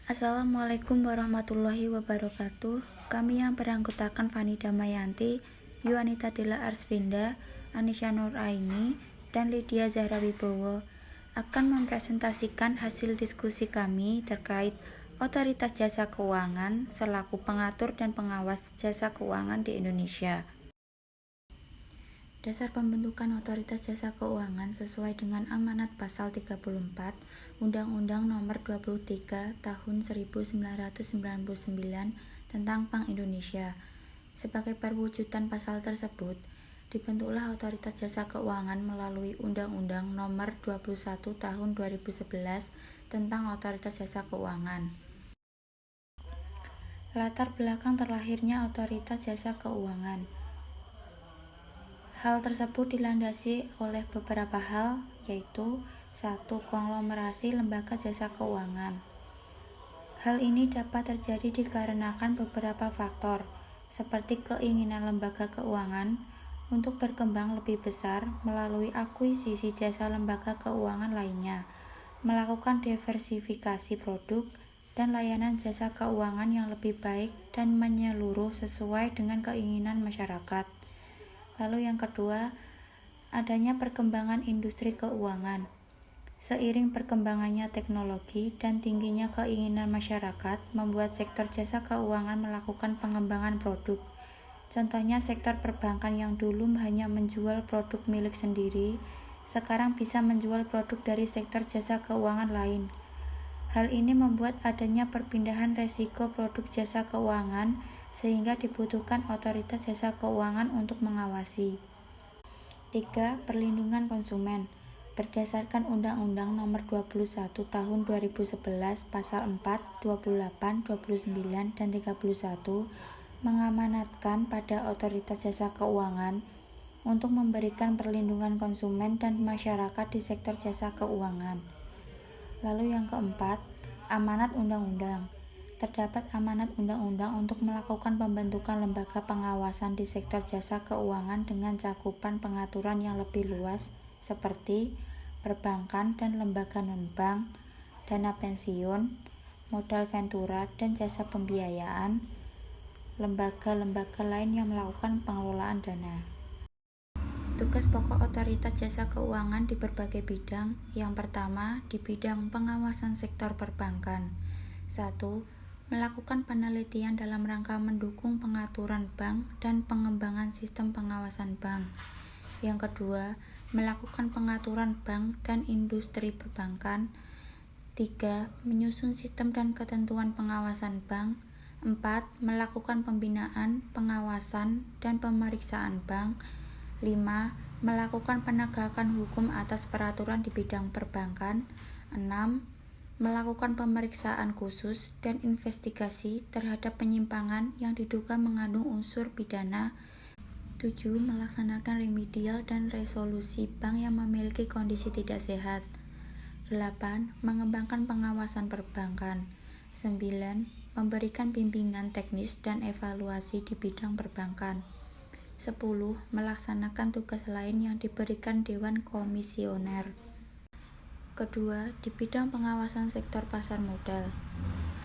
Assalamualaikum warahmatullahi wabarakatuh. Kami yang beranggotakan Fani Damayanti, Yuanita Della Arsvinda, Anisha Nuraini, dan Lydia Zahra Wibowo akan mempresentasikan hasil diskusi kami terkait Otoritas Jasa Keuangan selaku pengatur dan pengawas jasa keuangan di Indonesia. Dasar pembentukan Otoritas Jasa Keuangan sesuai dengan amanat pasal 34 Undang-Undang Nomor 23 Tahun 1999 tentang Bank Indonesia. Sebagai perwujudan pasal tersebut, dibentuklah Otoritas Jasa Keuangan melalui Undang-Undang Nomor 21 Tahun 2011 tentang Otoritas Jasa Keuangan. Latar belakang terlahirnya Otoritas Jasa Keuangan. Hal tersebut dilandasi oleh beberapa hal, yaitu 1. Konglomerasi lembaga jasa keuangan. Hal ini dapat terjadi dikarenakan beberapa faktor, seperti keinginan lembaga keuangan untuk berkembang lebih besar melalui akuisisi jasa lembaga keuangan lainnya, melakukan diversifikasi produk dan layanan jasa keuangan yang lebih baik dan menyeluruh sesuai dengan keinginan masyarakat. Lalu yang kedua, adanya perkembangan industri keuangan. Seiring perkembangannya teknologi dan tingginya keinginan masyarakat membuat sektor jasa keuangan melakukan pengembangan produk. Contohnya sektor perbankan yang dulu hanya menjual produk milik sendiri, sekarang bisa menjual produk dari sektor jasa keuangan lain. Hal ini membuat adanya perpindahan resiko produk jasa keuangan sehingga dibutuhkan otoritas jasa keuangan untuk mengawasi. 3. Perlindungan konsumen. Berdasarkan Undang-Undang Nomor 21 Tahun 2011 Pasal 4, 28, 29, dan 31 mengamanatkan pada otoritas jasa keuangan untuk memberikan perlindungan konsumen dan masyarakat di sektor jasa keuangan. Lalu yang keempat, amanat undang-undang. Terdapat amanat undang-undang untuk melakukan pembentukan lembaga pengawasan di sektor jasa keuangan dengan cakupan pengaturan yang lebih luas seperti perbankan dan lembaga non-bank, dana pensiun, modal ventura dan jasa pembiayaan, lembaga-lembaga lain yang melakukan pengelolaan dana. Tugas pokok otoritas jasa keuangan di berbagai bidang. Yang pertama, di bidang pengawasan sektor perbankan. 1. Melakukan penelitian dalam rangka mendukung pengaturan bank dan pengembangan sistem pengawasan bank. Yang kedua, melakukan pengaturan bank dan industri perbankan. 3. Menyusun sistem dan ketentuan pengawasan bank. 4. Melakukan pembinaan, pengawasan, dan pemeriksaan bank. 5. Melakukan penegakan hukum atas peraturan di bidang perbankan. 6. Melakukan pemeriksaan khusus dan investigasi terhadap penyimpangan yang diduga mengandung unsur pidana. 7. Melaksanakan remedial dan resolusi bank yang memiliki kondisi tidak sehat. 8. Mengembangkan pengawasan perbankan. 9. Memberikan bimbingan teknis dan evaluasi di bidang perbankan. 10. Melaksanakan tugas lain yang diberikan Dewan Komisioner. Kedua, di bidang pengawasan sektor pasar modal.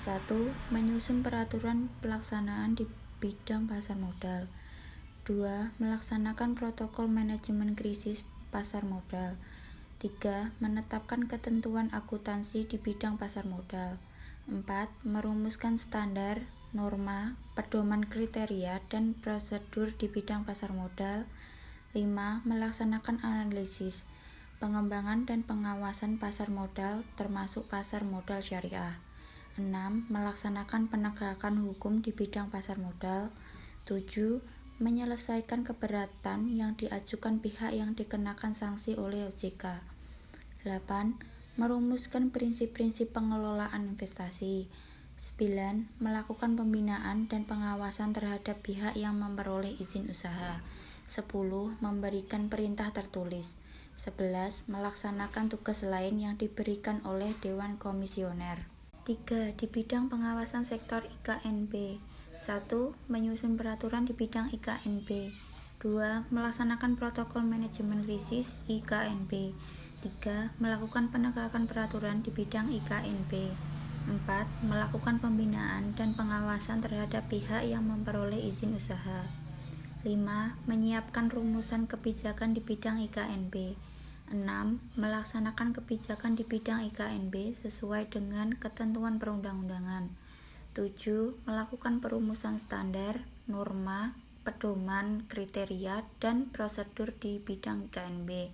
1. Menyusun peraturan pelaksanaan di bidang pasar modal. 2. Melaksanakan protokol manajemen krisis pasar modal. 3. Menetapkan ketentuan akuntansi di bidang pasar modal. 4. Merumuskan standar, norma, pedoman kriteria, dan prosedur di bidang pasar modal. 5. Melaksanakan analisis, pengembangan dan pengawasan pasar modal termasuk pasar modal syariah. 6. Melaksanakan penegakan hukum di bidang pasar modal. 7. Menyelesaikan keberatan yang diajukan pihak yang dikenakan sanksi oleh OJK. 8. Merumuskan prinsip-prinsip pengelolaan investasi. 9. Melakukan pembinaan dan pengawasan terhadap pihak yang memperoleh izin usaha. 10. Memberikan perintah tertulis. 11. Melaksanakan tugas lain yang diberikan oleh Dewan Komisioner. 3. Di bidang pengawasan sektor IKNB. 1. Menyusun peraturan di bidang IKNB. 2. Melaksanakan protokol manajemen krisis IKNB. 3. Melakukan penegakan peraturan di bidang IKNB. 4. Melakukan pembinaan dan pengawasan terhadap pihak yang memperoleh izin usaha. 5. Menyiapkan rumusan kebijakan di bidang IKNB. 6. Melaksanakan kebijakan di bidang IKNB sesuai dengan ketentuan perundang-undangan. 7. Melakukan perumusan standar, norma, pedoman, kriteria, dan prosedur di bidang IKNB.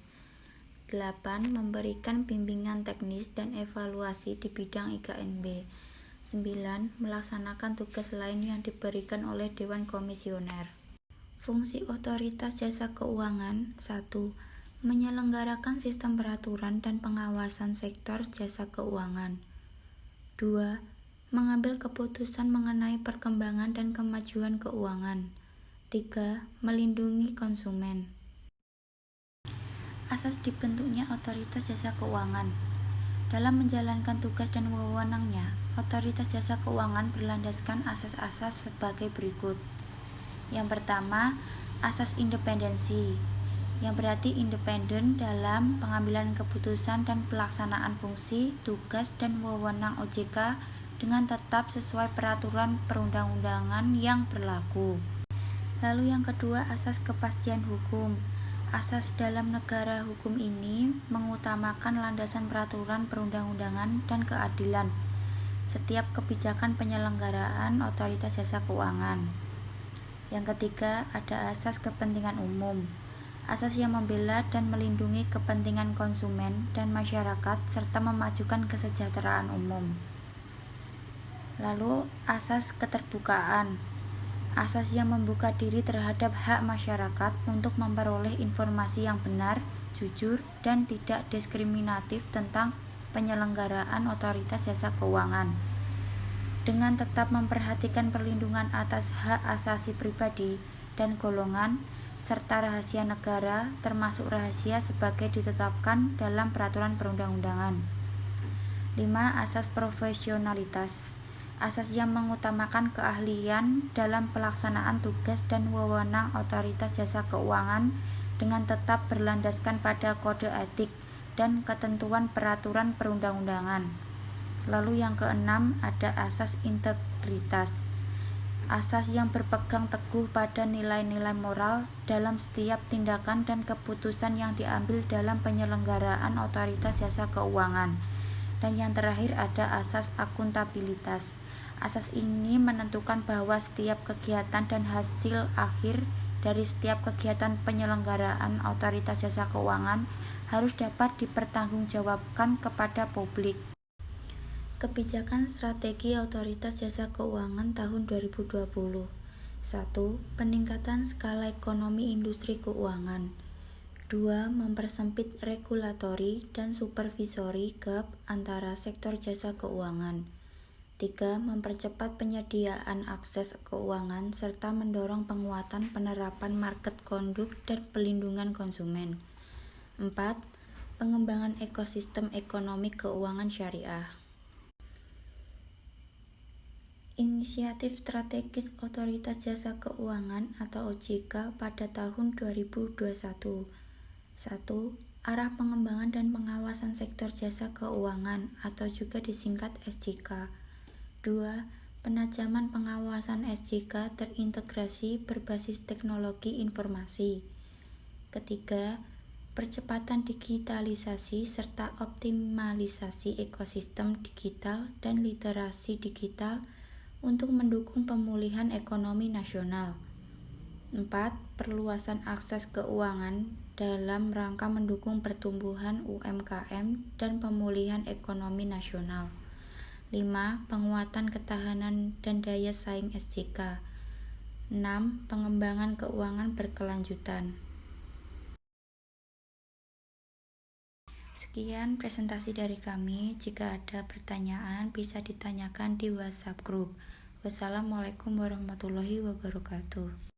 8. Memberikan bimbingan teknis dan evaluasi di bidang IKNB. 9. Melaksanakan tugas lain yang diberikan oleh Dewan Komisioner. Fungsi Otoritas Jasa Keuangan. 1. Menyelenggarakan sistem peraturan dan pengawasan sektor jasa keuangan. 2. Mengambil keputusan mengenai perkembangan dan kemajuan keuangan. 3. Melindungi konsumen. Asas dibentuknya Otoritas Jasa Keuangan. Dalam menjalankan tugas dan wewenangnya, Otoritas Jasa Keuangan berlandaskan asas-asas sebagai berikut. Yang pertama, asas independensi, yang berarti independen dalam pengambilan keputusan dan pelaksanaan fungsi, tugas, dan wewenang OJK dengan tetap sesuai peraturan perundang-undangan yang berlaku. Lalu yang kedua, asas kepastian hukum. Asas dalam negara hukum ini mengutamakan landasan peraturan perundang-undangan dan keadilan setiap kebijakan penyelenggaraan Otoritas Jasa Keuangan. Yang ketiga, ada asas kepentingan umum. Asas yang membela dan melindungi kepentingan konsumen dan masyarakat serta memajukan kesejahteraan umum. Lalu, asas keterbukaan. Asas yang membuka diri terhadap hak masyarakat untuk memperoleh informasi yang benar, jujur, dan tidak diskriminatif tentang penyelenggaraan Otoritas Jasa Keuangan, dengan tetap memperhatikan perlindungan atas hak asasi pribadi dan golongan, serta rahasia negara, termasuk rahasia sebagai ditetapkan dalam peraturan perundang-undangan. 5. Asas profesionalitas. Asas yang mengutamakan keahlian dalam pelaksanaan tugas dan wewenang Otoritas Jasa Keuangan dengan tetap berlandaskan pada kode etik dan ketentuan peraturan perundang-undangan. Lalu yang keenam, ada asas integritas. Asas yang berpegang teguh pada nilai-nilai moral dalam setiap tindakan dan keputusan yang diambil dalam penyelenggaraan Otoritas Jasa Keuangan. Dan yang terakhir ada asas akuntabilitas. Asas ini menentukan bahwa setiap kegiatan dan hasil akhir dari setiap kegiatan penyelenggaraan Otoritas Jasa Keuangan harus dapat dipertanggungjawabkan kepada publik. Kebijakan Strategi Otoritas Jasa Keuangan tahun 2020. 1. Peningkatan skala ekonomi industri keuangan. 2. Mempersempit regulatori dan supervisori gap antara sektor jasa keuangan. 3. Mempercepat penyediaan akses keuangan serta mendorong penguatan penerapan market conduct dan pelindungan konsumen. 4. Pengembangan ekosistem ekonomi keuangan syariah. Inisiatif Strategis Otoritas Jasa Keuangan atau OJK pada tahun 2021. 1. Arah pengembangan dan pengawasan sektor jasa keuangan atau juga disingkat SJK. 2. Penajaman pengawasan SJK terintegrasi berbasis teknologi informasi. Ketiga, percepatan digitalisasi serta optimalisasi ekosistem digital dan literasi digital untuk mendukung pemulihan ekonomi nasional. 4. Perluasan akses keuangan dalam rangka mendukung pertumbuhan UMKM dan pemulihan ekonomi nasional. 5. Penguatan ketahanan dan daya saing SJK. 6. Pengembangan keuangan berkelanjutan. Sekian presentasi dari kami. Jika ada pertanyaan bisa ditanyakan di WhatsApp group. Wassalamualaikum warahmatullahi wabarakatuh.